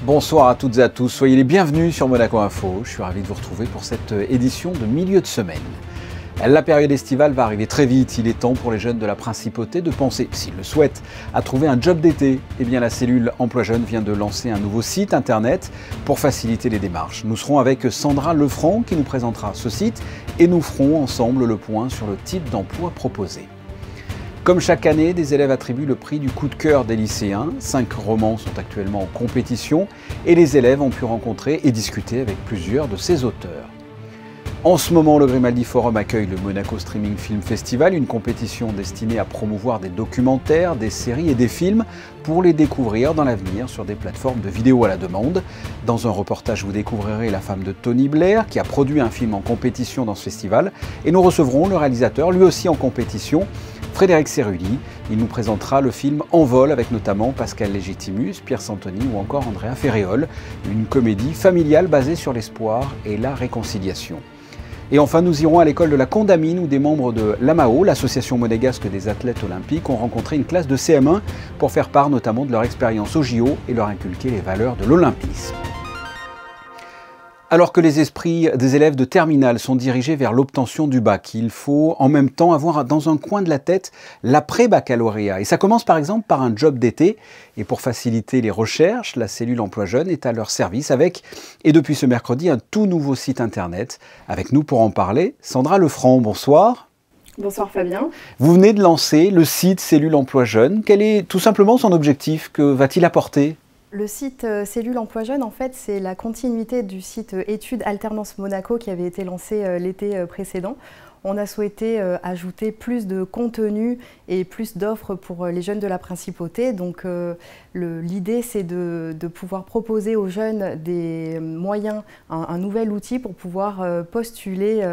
Bonsoir à toutes et à tous, soyez les bienvenus sur Monaco Info. Je suis ravi de vous retrouver pour cette édition de milieu de semaine. La période estivale va arriver très vite. Il est temps pour les jeunes de la Principauté de penser, s'ils le souhaitent, à trouver un job d'été. Eh bien, la cellule Emploi Jeune vient de lancer un nouveau site internet pour faciliter les démarches. Nous serons avec Sandra Lefranc qui nous présentera ce site et nous ferons ensemble le point sur le type d'emploi proposé. Comme chaque année, des élèves attribuent le prix du coup de cœur des lycéens. 5 romans sont actuellement en compétition et les élèves ont pu rencontrer et discuter avec plusieurs de ces auteurs. En ce moment, le Grimaldi Forum accueille le Monaco Streaming Film Festival, une compétition destinée à promouvoir des documentaires, des séries et des films pour les découvrir dans l'avenir sur des plateformes de vidéo à la demande. Dans un reportage, vous découvrirez la femme de Tony Blair qui a produit un film en compétition dans ce festival et nous recevrons le réalisateur, lui aussi en compétition, Frédéric Cerulli. Il nous présentera le film En vol avec notamment Pascal Légitimus, Pierre Santoni ou encore Andrea Ferréol, une comédie familiale basée sur l'espoir et la réconciliation. Et enfin, nous irons à l'école de la Condamine où des membres de l'AMAO, l'association monégasque des athlètes olympiques, ont rencontré une classe de CM1 pour faire part notamment de leur expérience au JO et leur inculquer les valeurs de l'olympisme. Alors que les esprits des élèves de terminale sont dirigés vers l'obtention du bac, il faut en même temps avoir dans un coin de la tête l'après-baccalauréat. Et ça commence par exemple par un job d'été. Et pour faciliter les recherches, la cellule Emploi Jeune est à leur service avec, et depuis ce mercredi, un tout nouveau site internet. Avec nous pour en parler, Sandra Lefranc, bonsoir. Bonsoir Fabien. Vous venez de lancer le site Cellule Emploi Jeune. Quel est tout simplement son objectif? Que va-t-il apporter? Le site Cellule Emploi Jeune, en fait, c'est la continuité du site Études Alternance Monaco qui avait été lancé l'été précédent. On a souhaité ajouter plus de contenu et plus d'offres pour les jeunes de la Principauté. Donc l'idée, c'est de pouvoir proposer aux jeunes des moyens, un nouvel outil pour pouvoir postuler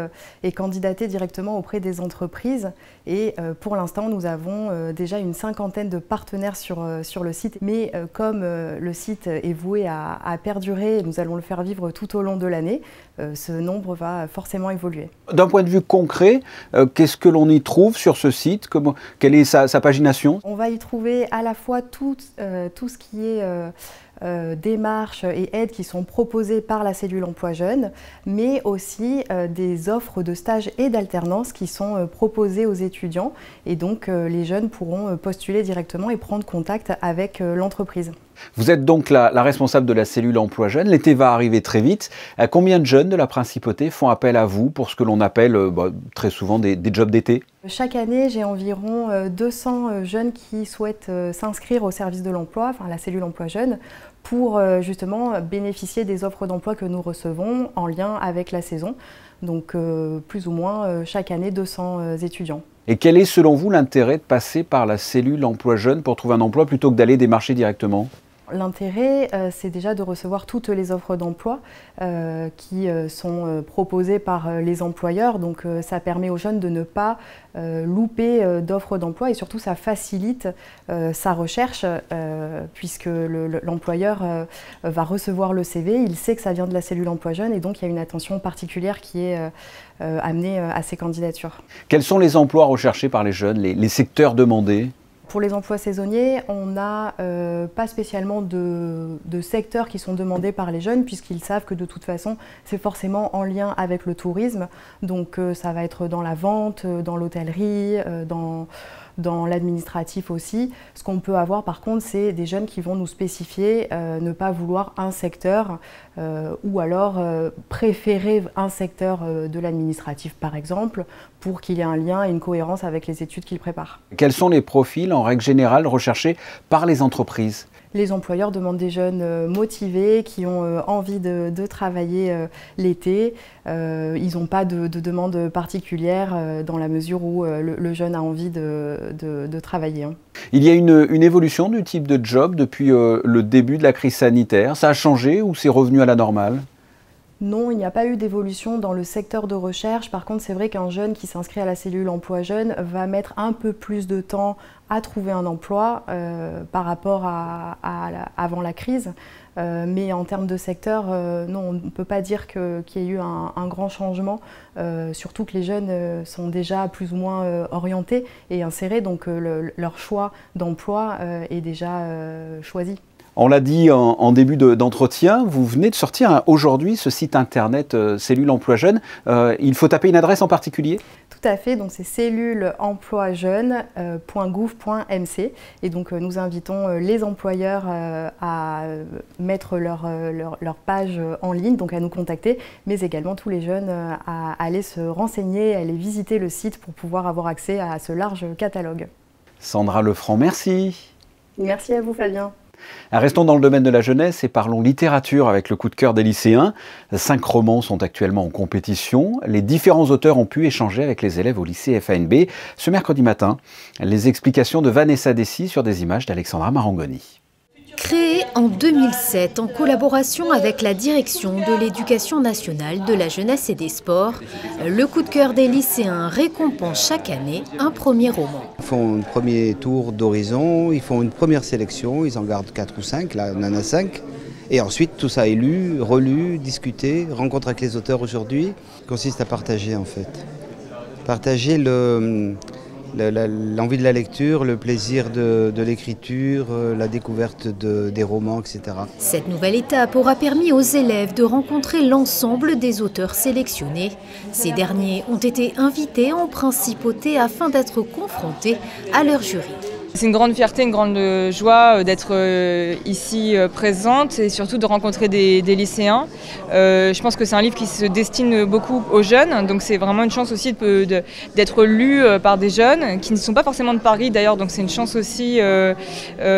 et candidater directement auprès des entreprises. Et pour l'instant, nous avons déjà une 50aine de partenaires sur le site. Mais comme le site est voué à perdurer, nous allons le faire vivre tout au long de l'année, ce nombre va forcément évoluer. D'un point de vue concret, qu'est-ce que l'on y trouve sur ce site? Quelle est sa pagination? On va y trouver à la fois tout ce qui est démarches et aides qui sont proposées par la cellule Emploi Jeune, mais aussi des offres de stage et d'alternance qui sont proposées aux étudiants. Et donc les jeunes pourront postuler directement et prendre contact avec l'entreprise. Vous êtes donc la responsable de la cellule Emploi Jeune. L'été va arriver très vite. Combien de jeunes de la Principauté font appel à vous pour ce que l'on appelle très souvent des jobs d'été? Chaque année, j'ai environ 200 jeunes qui souhaitent s'inscrire au service de l'emploi, enfin la cellule Emploi Jeune, pour justement bénéficier des offres d'emploi que nous recevons en lien avec la saison. Donc plus ou moins chaque année 200 étudiants. Et quel est selon vous l'intérêt de passer par la cellule Emploi Jeune pour trouver un emploi plutôt que d'aller démarcher directement? L'intérêt, c'est déjà de recevoir toutes les offres d'emploi qui sont proposées par les employeurs. Donc ça permet aux jeunes de ne pas louper d'offres d'emploi et surtout ça facilite sa recherche puisque l'employeur va recevoir le CV, il sait que ça vient de la cellule Emploi Jeune et donc il y a une attention particulière qui est amenée à ces candidatures. Quels sont les emplois recherchés par les jeunes, les secteurs demandés? Pour les emplois saisonniers, on n'a pas spécialement de secteurs qui sont demandés par les jeunes puisqu'ils savent que de toute façon, c'est forcément en lien avec le tourisme. Donc ça va être dans la vente, dans l'hôtellerie, dans l'administratif aussi. Ce qu'on peut avoir par contre, c'est des jeunes qui vont nous spécifier ne pas vouloir un secteur ou alors préférer un secteur de l'administratif par exemple pour qu'il y ait un lien et une cohérence avec les études qu'ils préparent. Quels sont les profils en règle générale recherchés par les entreprises? Les employeurs demandent des jeunes motivés qui ont envie de travailler l'été. Ils n'ont pas de demande particulière dans la mesure où le jeune a envie de travailler. Il y a une évolution du type de job depuis le début de la crise sanitaire. Ça a changé ou c'est revenu à la normale? Non, il n'y a pas eu d'évolution dans le secteur de recherche. Par contre, c'est vrai qu'un jeune qui s'inscrit à la cellule Emploi Jeune va mettre un peu plus de temps à trouver un emploi par rapport à avant la crise. Mais en termes de secteur, non, on ne peut pas dire qu'il y ait eu un grand changement, surtout que les jeunes sont déjà plus ou moins orientés et insérés, donc leur choix d'emploi est déjà choisi. On l'a dit en début d'entretien, vous venez de sortir aujourd'hui ce site internet Cellule Emploi Jeune. Il faut taper une adresse en particulier ? Tout à fait, donc c'est celluleemploijeune.gouv.mc et donc nous invitons les employeurs à mettre leur page en ligne, donc à nous contacter, mais également tous les jeunes à aller se renseigner, à aller visiter le site pour pouvoir avoir accès à ce large catalogue. Sandra Lefranc, merci. Merci à vous Fabien. Restons dans le domaine de la jeunesse et parlons littérature avec le coup de cœur des lycéens. 5 romans sont actuellement en compétition. Les différents auteurs ont pu échanger avec les élèves au lycée FANB ce mercredi matin. Les explications de Vanessa Dessy sur des images d'Alexandra Marangoni. Créé en 2007 en collaboration avec la direction de l'Éducation nationale, de la jeunesse et des sports, le coup de cœur des lycéens récompense chaque année un premier roman. Ils font un premier tour d'horizon, ils font une première sélection, ils en gardent 4 ou 5, là on en a 5. Et ensuite tout ça est lu, relu, discuté, rencontre avec les auteurs aujourd'hui, consiste à partager en fait. Partager l'envie de la lecture, le plaisir de l'écriture, la découverte des romans, etc. Cette nouvelle étape aura permis aux élèves de rencontrer l'ensemble des auteurs sélectionnés. Ces derniers ont été invités en principauté afin d'être confrontés à leur jury. C'est une grande fierté, une grande joie d'être ici présente et surtout de rencontrer des lycéens. Je pense que c'est un livre qui se destine beaucoup aux jeunes, donc c'est vraiment une chance aussi d'être lu par des jeunes qui ne sont pas forcément de Paris d'ailleurs, donc c'est une chance aussi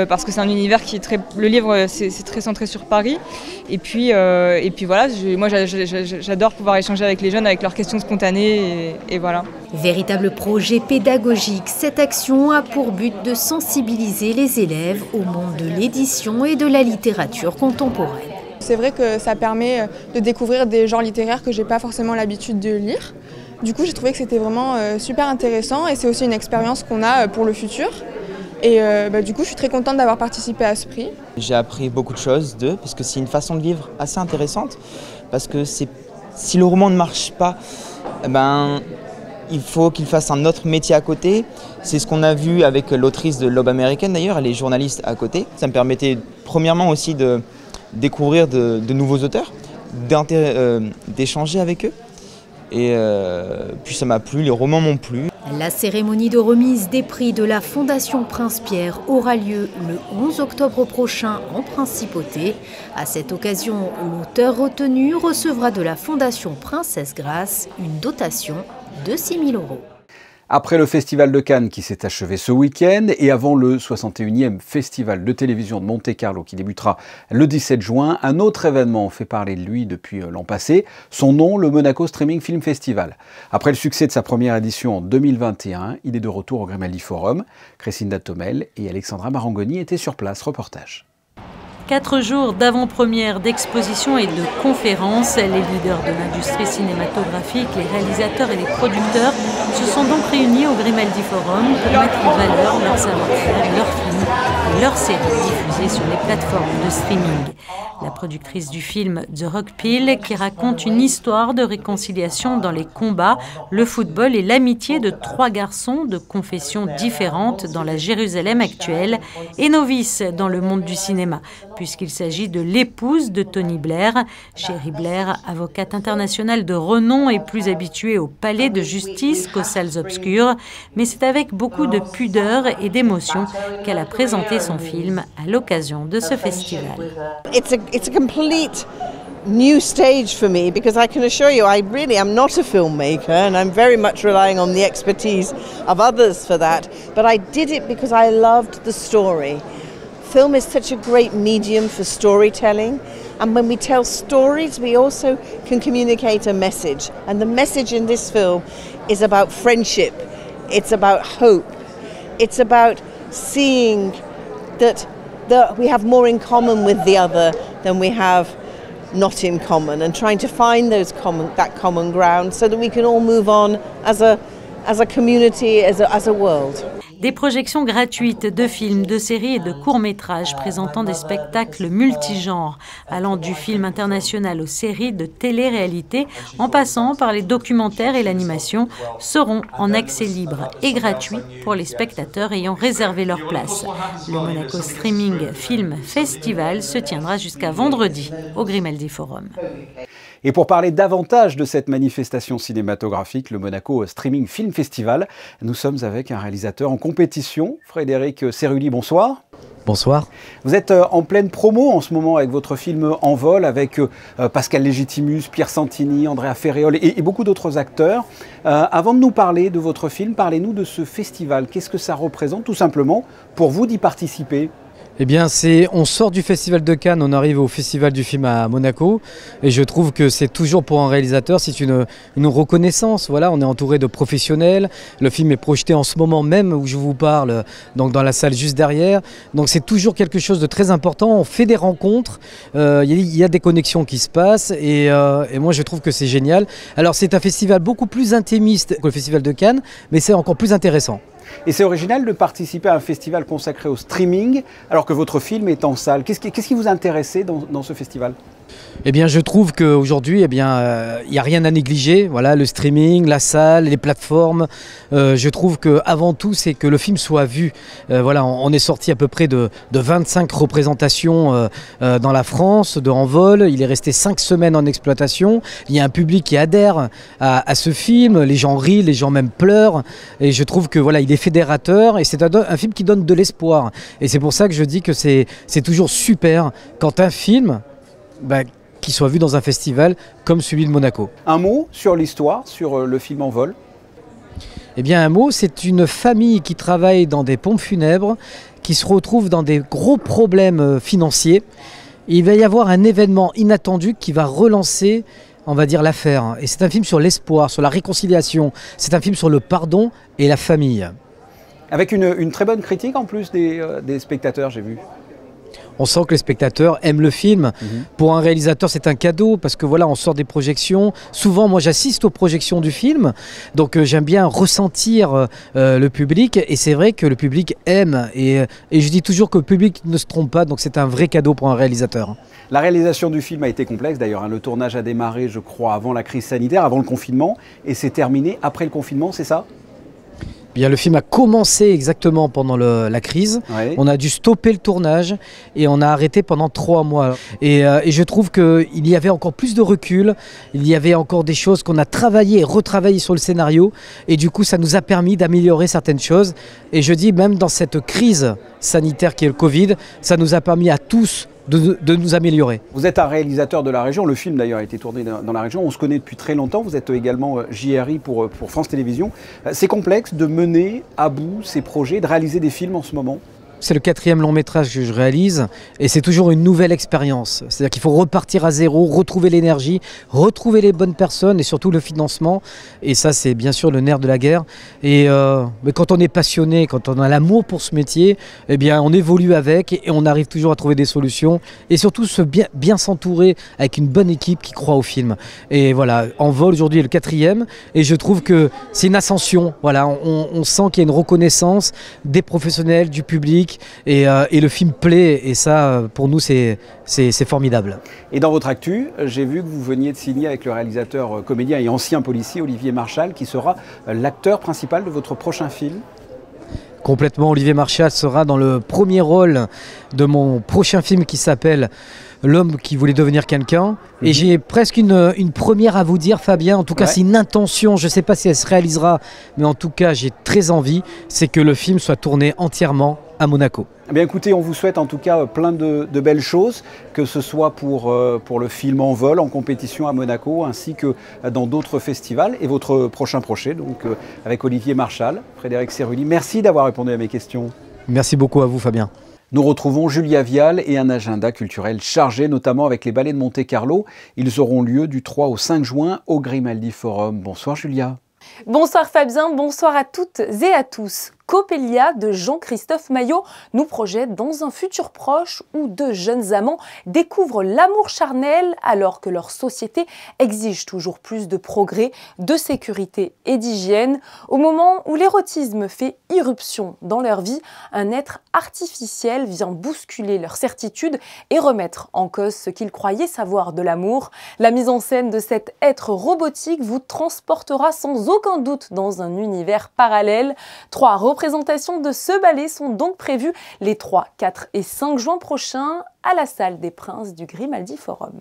parce que c'est un univers qui est très... Le livre c'est très centré sur Paris et puis voilà, moi j'adore pouvoir échanger avec les jeunes avec leurs questions spontanées et voilà. Véritable projet pédagogique, cette action a pour but de sensibiliser les élèves au monde de l'édition et de la littérature contemporaine. C'est vrai que ça permet de découvrir des genres littéraires que je n'ai pas forcément l'habitude de lire. Du coup, j'ai trouvé que c'était vraiment super intéressant et c'est aussi une expérience qu'on a pour le futur. Et du coup, je suis très contente d'avoir participé à ce prix. J'ai appris beaucoup de choses d'eux parce que c'est une façon de vivre assez intéressante. Parce que si le roman ne marche pas, il faut qu'il fasse un autre métier à côté. C'est ce qu'on a vu avec l'autrice de L'Aube américaine d'ailleurs, elle est journaliste à côté. Ça me permettait premièrement aussi de découvrir de nouveaux auteurs, d'échanger avec eux. Et puis ça m'a plu, les romans m'ont plu. La cérémonie de remise des prix de la Fondation Prince-Pierre aura lieu le 11 octobre prochain en Principauté. À cette occasion, l'auteur retenu recevra de la Fondation Princesse Grace une dotation de 6 000 €. Après le Festival de Cannes qui s'est achevé ce week-end et avant le 61e Festival de télévision de Monte-Carlo qui débutera le 17 juin, un autre événement fait parler de lui depuis l'an passé, son nom, le Monaco Streaming Film Festival. Après le succès de sa première édition en 2021, il est de retour au Grimaldi Forum. Crescinda Tomel et Alexandra Marangoni étaient sur place, reportage. 4 jours d'avant-première, d'exposition et de conférences. Les leaders de l'industrie cinématographique, les réalisateurs et les producteurs se sont donc réunis au Grimaldi Forum pour mettre en valeur leur savoir-faire, leurs films et leurs séries diffusées sur les plateformes de streaming. La productrice du film The Rock Pill qui raconte une histoire de réconciliation dans les combats, le football et l'amitié de 3 garçons de confessions différentes dans la Jérusalem actuelle et novice dans le monde du cinéma, puisqu'il s'agit de l'épouse de Tony Blair. Sherry Blair, avocate internationale de renom et plus habituée au palais de justice qu'aux salles obscures, mais c'est avec beaucoup de pudeur et d'émotion qu'elle a présenté son film à l'occasion de ce festival. It's a complete new stage for me because I can assure you I really am not a filmmaker and I'm very much relying on the expertise of others for that, but I did it because I loved the story. Film is such a great medium for storytelling, and when we tell stories we also can communicate a message, and the message in this film is about friendship, it's about hope, it's about seeing that we have more in common with the other than we have not in common, and trying to find that common ground so that we can all move on as a community, as a world. Des projections gratuites de films, de séries et de courts-métrages présentant des spectacles multigenres, allant du film international aux séries de télé-réalité, en passant par les documentaires et l'animation, seront en accès libre et gratuit pour les spectateurs ayant réservé leur place. Le Monaco Streaming Film Festival se tiendra jusqu'à vendredi au Grimaldi Forum. Et pour parler davantage de cette manifestation cinématographique, le Monaco Streaming Film Festival, nous sommes avec un réalisateur en compétition, Frédéric Cerulli, bonsoir. Bonsoir. Vous êtes en pleine promo en ce moment avec votre film En vol, avec Pascal Légitimus, Pierre Santini, Andrea Ferréol et beaucoup d'autres acteurs. Avant de nous parler de votre film, parlez-nous de ce festival. Qu'est-ce que ça représente tout simplement pour vous d'y participer ? Eh bien, on sort du Festival de Cannes, on arrive au Festival du film à Monaco et je trouve que c'est toujours pour un réalisateur, c'est une reconnaissance. Voilà, on est entouré de professionnels, le film est projeté en ce moment même où je vous parle, donc dans la salle juste derrière. Donc c'est toujours quelque chose de très important, on fait des rencontres, il y a des connexions qui se passent et moi je trouve que c'est génial. Alors c'est un festival beaucoup plus intimiste que le Festival de Cannes, mais c'est encore plus intéressant. Et c'est original de participer à un festival consacré au streaming alors que votre film est en salle. Qu'est-ce qui vous intéressait dans ce festival ? Eh bien, je trouve qu'aujourd'hui, il n'y a rien à négliger. Voilà, le streaming, la salle, les plateformes. Je trouve qu'avant tout, c'est que le film soit vu. Voilà, on est sorti à peu près de 25 représentations dans la France, de En vol. Il est resté 5 semaines en exploitation. Il y a un public qui adhère à ce film. Les gens rient, les gens même pleurent. Et je trouve que voilà, il est fédérateur et c'est un film qui donne de l'espoir. Et c'est pour ça que je dis que c'est toujours super quand un film qui soit vu dans un festival comme celui de Monaco. Un mot sur l'histoire, sur le film En vol ? Eh bien un mot, c'est une famille qui travaille dans des pompes funèbres, qui se retrouve dans des gros problèmes financiers. Il va y avoir un événement inattendu qui va relancer, on va dire, l'affaire. Et c'est un film sur l'espoir, sur la réconciliation. C'est un film sur le pardon et la famille. Avec une très bonne critique en plus des spectateurs, j'ai vu. On sent que les spectateurs aiment le film. Pour un réalisateur, c'est un cadeau parce que voilà, on sort des projections. Souvent, moi, j'assiste aux projections du film, donc j'aime bien ressentir le public. Et c'est vrai que le public aime. Et je dis toujours que le public ne se trompe pas, donc c'est un vrai cadeau pour un réalisateur. La réalisation du film a été complexe d'ailleurs. Le tournage a démarré, je crois, avant la crise sanitaire, avant le confinement, et c'est terminé après le confinement, c'est ça ? Bien, le film a commencé exactement pendant la crise. Oui. On a dû stopper le tournage et on a arrêté pendant 3 mois. Et je trouve qu'il y avait encore plus de recul. Il y avait encore des choses qu'on a travaillé et retravaillé sur le scénario. Et du coup, ça nous a permis d'améliorer certaines choses. Et je dis même dans cette crise sanitaire qui est le Covid, ça nous a permis à tous de nous améliorer. Vous êtes un réalisateur de la région, le film d'ailleurs a été tourné dans la région, on se connaît depuis très longtemps, vous êtes également JRI pour France Télévisions. C'est complexe de mener à bout ces projets, de réaliser des films en ce moment ? C'est le 4e long métrage que je réalise et c'est toujours une nouvelle expérience. C'est-à-dire qu'il faut repartir à zéro, retrouver l'énergie, retrouver les bonnes personnes et surtout le financement. Et ça, c'est bien sûr le nerf de la guerre. Mais quand on est passionné, quand on a l'amour pour ce métier, eh bien, on évolue avec et on arrive toujours à trouver des solutions. Et surtout, bien s'entourer avec une bonne équipe qui croit au film. Et voilà, En vol aujourd'hui est le 4e et je trouve que c'est une ascension. Voilà, on sent qu'il y a une reconnaissance des professionnels, du public. Et le film plaît et ça pour nous c'est formidable. Et dans votre actu, j'ai vu que vous veniez de signer avec le réalisateur, comédien et ancien policier Olivier Marchal qui sera l'acteur principal de votre prochain film. Complètement, Olivier Marchal sera dans le premier rôle de mon prochain film qui s'appelle L'homme qui voulait devenir quelqu'un. Et j'ai presque une première à vous dire, Fabien. En tout cas, c'est une intention. Je ne sais pas si elle se réalisera, mais en tout cas, j'ai très envie. C'est que le film soit tourné entièrement à Monaco. Eh bien, écoutez, on vous souhaite en tout cas plein de belles choses, que ce soit pour le film En vol, en compétition à Monaco, ainsi que dans d'autres festivals. Et votre prochain projet, donc avec Olivier Marchal, Frédéric Cerulli. Merci d'avoir répondu à mes questions. Merci beaucoup à vous, Fabien. Nous retrouvons Julia Vial et un agenda culturel chargé, notamment avec les ballets de Monte-Carlo. Ils auront lieu du 3 au 5 juin au Grimaldi Forum. Bonsoir Julia. Bonsoir Fabien, bonsoir à toutes et à tous. Coppelia de Jean-Christophe Maillot nous projette dans un futur proche où deux jeunes amants découvrent l'amour charnel alors que leur société exige toujours plus de progrès, de sécurité et d'hygiène. Au moment où l'érotisme fait irruption dans leur vie, un être artificiel vient bousculer leur certitude et remettre en cause ce qu'ils croyaient savoir de l'amour. La mise en scène de cet être robotique vous transportera sans aucun doute dans un univers parallèle. 3 représentations de ce ballet sont donc prévues les 3, 4 et 5 juin prochains à la salle des Princes du Grimaldi Forum.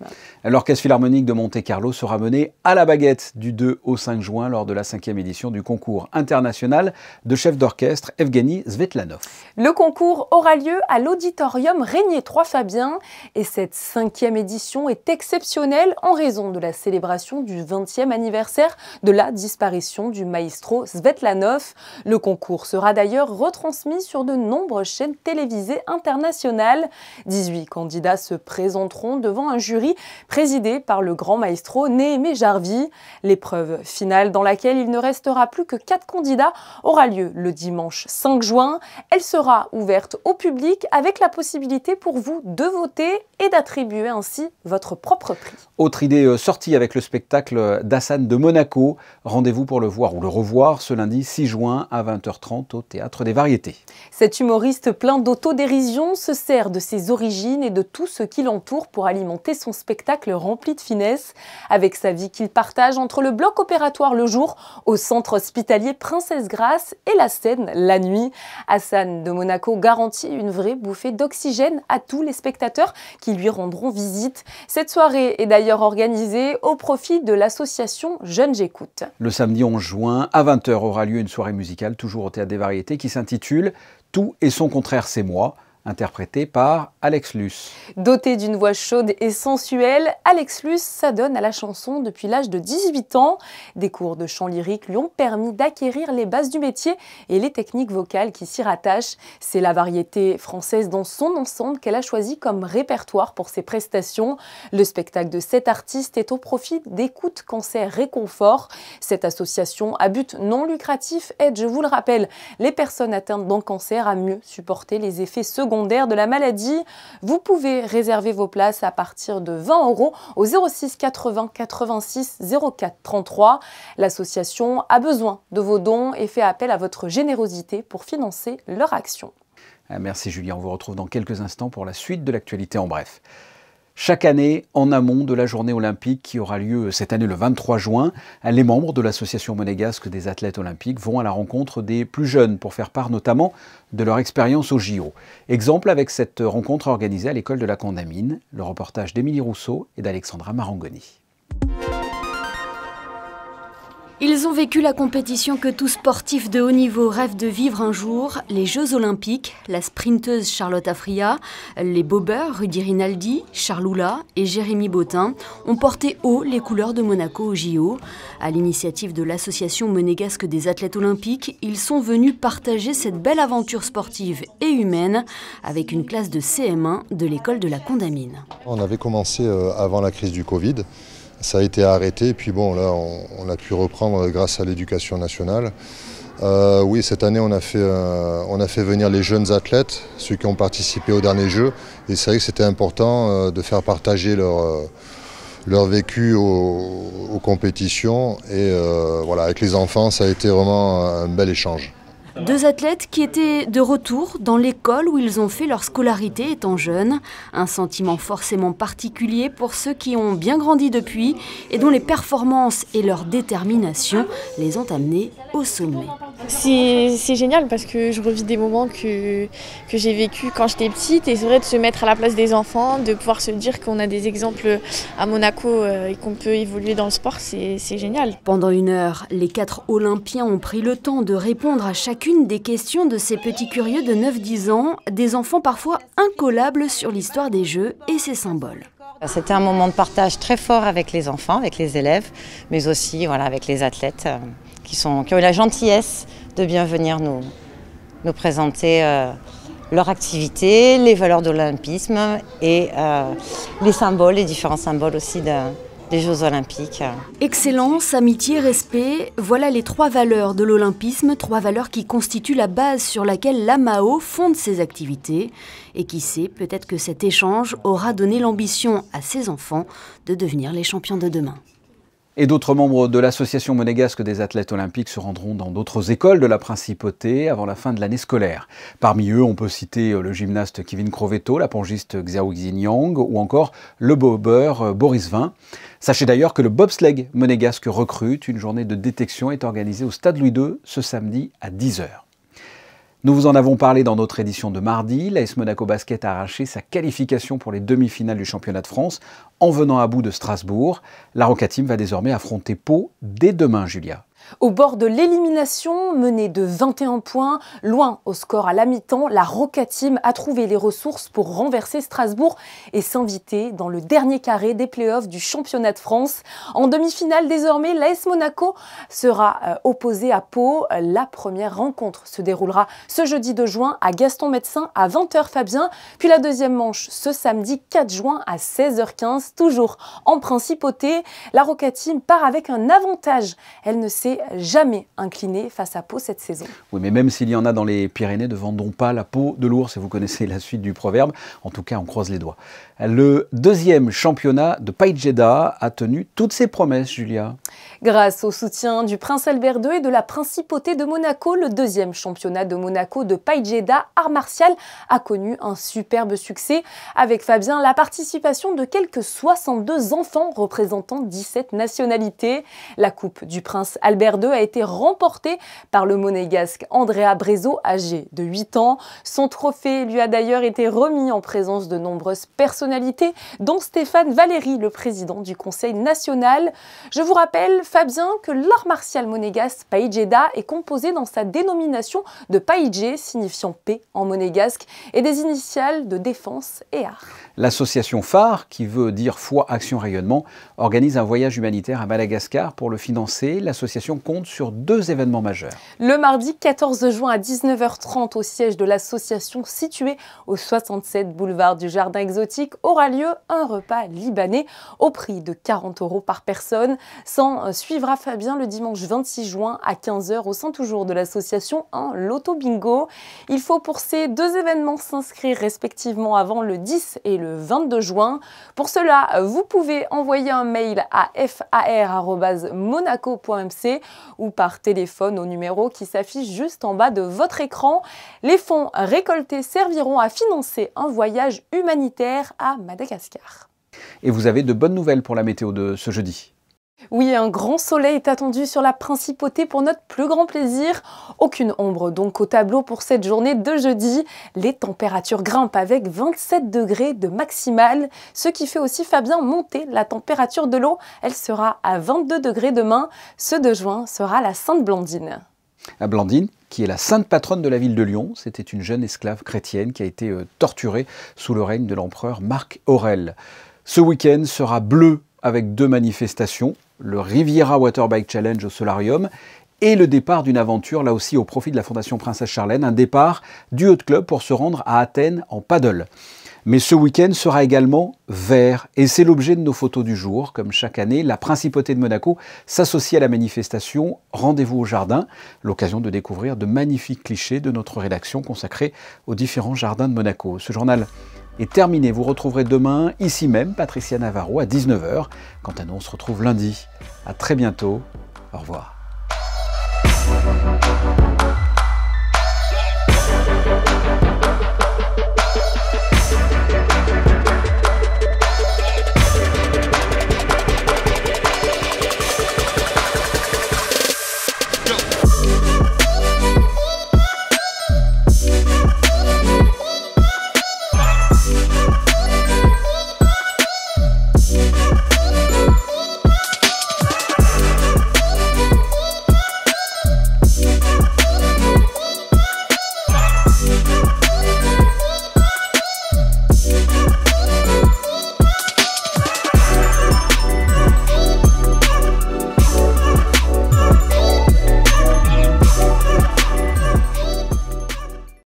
L'Orchestre Philharmonique de Monte-Carlo sera mené à la baguette du 2 au 5 juin lors de la 5e édition du concours international de chef d'orchestre Evgeny Svetlanov. Le concours aura lieu à l'auditorium Régnier 3 Fabien et cette 5e édition est exceptionnelle en raison de la célébration du 20e anniversaire de la disparition du maestro Svetlanov. Le concours sera d'ailleurs retransmis sur de nombreuses chaînes télévisées internationales. 18 candidats se présenteront devant un jury présidé par le grand maestro Néhémie Jarvi. L'épreuve finale, dans laquelle il ne restera plus que 4 candidats, aura lieu le dimanche 5 juin. Elle sera ouverte au public avec la possibilité pour vous de voter et d'attribuer ainsi votre propre prix. Autre idée sortie avec le spectacle d'Hassan de Monaco. Rendez-vous pour le voir ou le revoir ce lundi 6 juin à 20h30 au Théâtre des Variétés. Cet humoriste plein d'autodérision se sert de ses origines et de tout ce qui l'entoure pour alimenter son spectacle rempli de finesse. Avec sa vie qu'il partage entre le bloc opératoire le jour, au centre hospitalier Princesse Grasse et la scène la nuit, Hassan de Monaco garantit une vraie bouffée d'oxygène à tous les spectateurs qui lui rendront visite. Cette soirée est d'ailleurs organisée au profit de l'association Jeunes J'écoute. Le samedi 11 juin à 20h aura lieu une soirée musicale toujours au Théâtre des Variétés qui s'intitule « Tout et son contraire c'est moi ». Interprété par Alex Luce. Doté d'une voix chaude et sensuelle, Alex Luce s'adonne à la chanson depuis l'âge de 18 ans. Des cours de chant lyrique lui ont permis d'acquérir les bases du métier et les techniques vocales qui s'y rattachent. C'est la variété française dans son ensemble qu'elle a choisi comme répertoire pour ses prestations. Le spectacle de cet artiste est au profit d'Écoute Cancer Réconfort. Cette association à but non lucratif aide, je vous le rappelle, les personnes atteintes d'un cancer à mieux supporter les effets secondaires de la maladie. Vous pouvez réserver vos places à partir de 20 € au 06 80 86 04 33. L'association a besoin de vos dons et fait appel à votre générosité pour financer leur action. Merci Julien, on vous retrouve dans quelques instants pour la suite de l'actualité en bref. Chaque année, en amont de la journée olympique qui aura lieu cette année le 23 juin, les membres de l'association monégasque des athlètes olympiques vont à la rencontre des plus jeunes pour faire part notamment de leur expérience au JO. Exemple avec cette rencontre organisée à l'école de la Condamine, le reportage d'Émilie Rousseau et d'Alexandra Marangoni. Ils ont vécu la compétition que tout sportif de haut niveau rêve de vivre un jour, les Jeux Olympiques. La sprinteuse Charlotte Afria, les bobeurs Rudy Rinaldi, Charles Oula et Jérémy Bottin ont porté haut les couleurs de Monaco au JO. À l'initiative de l'association monégasque des athlètes olympiques, ils sont venus partager cette belle aventure sportive et humaine avec une classe de CM1 de l'école de la Condamine. On avait commencé avant la crise du Covid. Ça a été arrêté, puis bon, là, on a pu reprendre grâce à l'éducation nationale. Oui, cette année, on a fait venir les jeunes athlètes, ceux qui ont participé aux derniers Jeux. Et c'est vrai que c'était important de faire partager leur vécu aux compétitions. Et voilà, avec les enfants, ça a été vraiment un bel échange. Deux athlètes qui étaient de retour dans l'école où ils ont fait leur scolarité étant jeunes. Un sentiment forcément particulier pour ceux qui ont bien grandi depuis et dont les performances et leur détermination les ont amenés au sommet. C'est génial parce que je revis des moments que j'ai vécu quand j'étais petite et c'est vrai de se mettre à la place des enfants, de pouvoir se dire qu'on a des exemples à Monaco et qu'on peut évoluer dans le sport, c'est génial. Pendant 1 heure, les 4 Olympiens ont pris le temps de répondre à chacune des questions de ces petits curieux de 9-10 ans, des enfants parfois incollables sur l'histoire des Jeux et ses symboles. C'était un moment de partage très fort avec les enfants, avec les élèves, mais aussi voilà, avec les athlètes qui ont eu la gentillesse de bien venir nous présenter leur activité, les valeurs de l'olympisme et les symboles, les différents symboles aussi des Jeux Olympiques. Excellence, amitié, respect, voilà les 3 valeurs de l'olympisme, 3 valeurs qui constituent la base sur laquelle l'AMAO fonde ses activités. Et qui sait, peut-être que cet échange aura donné l'ambition à ses enfants de devenir les champions de demain. Et d'autres membres de l'association monégasque des athlètes olympiques se rendront dans d'autres écoles de la Principauté avant la fin de l'année scolaire. Parmi eux, on peut citer le gymnaste Kevin Crovetto, la pongiste Xiao Xingyang ou encore le bobeur Boris Vian. Sachez d'ailleurs que le bobsleigh monégasque recrute. Une journée de détection est organisée au Stade Louis II ce samedi à 10 h. Nous vous en avons parlé dans notre édition de mardi. L'AS Monaco Basket a arraché sa qualification pour les demi-finales du championnat de France en venant à bout de Strasbourg. La Roca Team va désormais affronter Pau dès demain, Julia. Au bord de l'élimination, menée de 21 points, loin au score à la mi-temps, la Roca Team a trouvé les ressources pour renverser Strasbourg et s'inviter dans le dernier carré des playoffs du championnat de France. En demi-finale, désormais, l'AS Monaco sera opposé à Pau. La première rencontre se déroulera ce jeudi 2 juin à Gaston-Médecin à 20 h Fabien, puis la deuxième manche ce samedi 4 juin à 16 h 15, toujours en Principauté. La Roca Team part avec un avantage. Elle ne s'est jamais incliné face à Pau cette saison. Oui, mais même s'il y en a dans les Pyrénées, ne vendons pas la peau de l'ours, et vous connaissez la suite du proverbe. En tout cas, on croise les doigts. Le deuxième championnat de Paï Djeddah a tenu toutes ses promesses, Julia. Grâce au soutien du prince Albert II et de la Principauté de Monaco, le deuxième championnat de Monaco de Paï Djeddah, art martial, a connu un superbe succès. Avec Fabien, la participation de quelques 62 enfants représentant 17 nationalités. La coupe du prince Albert II a été remportée par le monégasque Andrea Brezo, âgé de 8 ans. Son trophée lui a d'ailleurs été remis en présence de nombreuses personnalités, dont Stéphane Valéry, le président du Conseil national. Je vous rappelle, Fabien, que l'art martial monégasque Paï Djeddah est composé dans sa dénomination de Païdjé, signifiant paix en monégasque, et des initiales de défense et art. L'association phare, qui veut dire foi, action, rayonnement, organise un voyage humanitaire à Madagascar. Pour le financer, l'association compte sur 2 événements majeurs. Le mardi 14 juin à 19 h 30 au siège de l'association situé au 67 boulevard du Jardin Exotique aura lieu un repas libanais au prix de 40 € par personne. S'en suivra Fabien le dimanche 26 juin à 15 h au sein toujours de l'association un loto bingo. Il faut pour ces 2 événements s'inscrire respectivement avant le 10 et le 22 juin. Pour cela, vous pouvez envoyer un mail à far@monaco.mc ou par téléphone au numéro qui s'affiche juste en bas de votre écran. Les fonds récoltés serviront à financer un voyage humanitaire à Madagascar. Et vous avez de bonnes nouvelles pour la météo de ce jeudi. Oui, un grand soleil est attendu sur la Principauté pour notre plus grand plaisir. Aucune ombre donc au tableau pour cette journée de jeudi. Les températures grimpent avec 27 degrés de maximale, ce qui fait aussi, Fabien, monter la température de l'eau. Elle sera à 22 degrés demain. Ce 2 juin sera la Sainte Blandine. La Blandine, qui est la sainte patronne de la ville de Lyon, c'était une jeune esclave chrétienne qui a été torturée sous le règne de l'empereur Marc Aurèle. Ce week-end sera bleu avec 2 manifestations, le Riviera Waterbike Challenge au Solarium et le départ d'une aventure, là aussi au profit de la Fondation Princesse Charlène, un départ du Yacht Club pour se rendre à Athènes en paddle. Mais ce week-end sera également vert et c'est l'objet de nos photos du jour. Comme chaque année, la Principauté de Monaco s'associe à la manifestation Rendez-vous au jardin, l'occasion de découvrir de magnifiques clichés de notre rédaction consacrée aux différents jardins de Monaco. Ce journal est terminé. Vous retrouverez demain, ici même, Patricia Navarro à 19 h. Quant à nous, on se retrouve lundi. À très bientôt. Au revoir.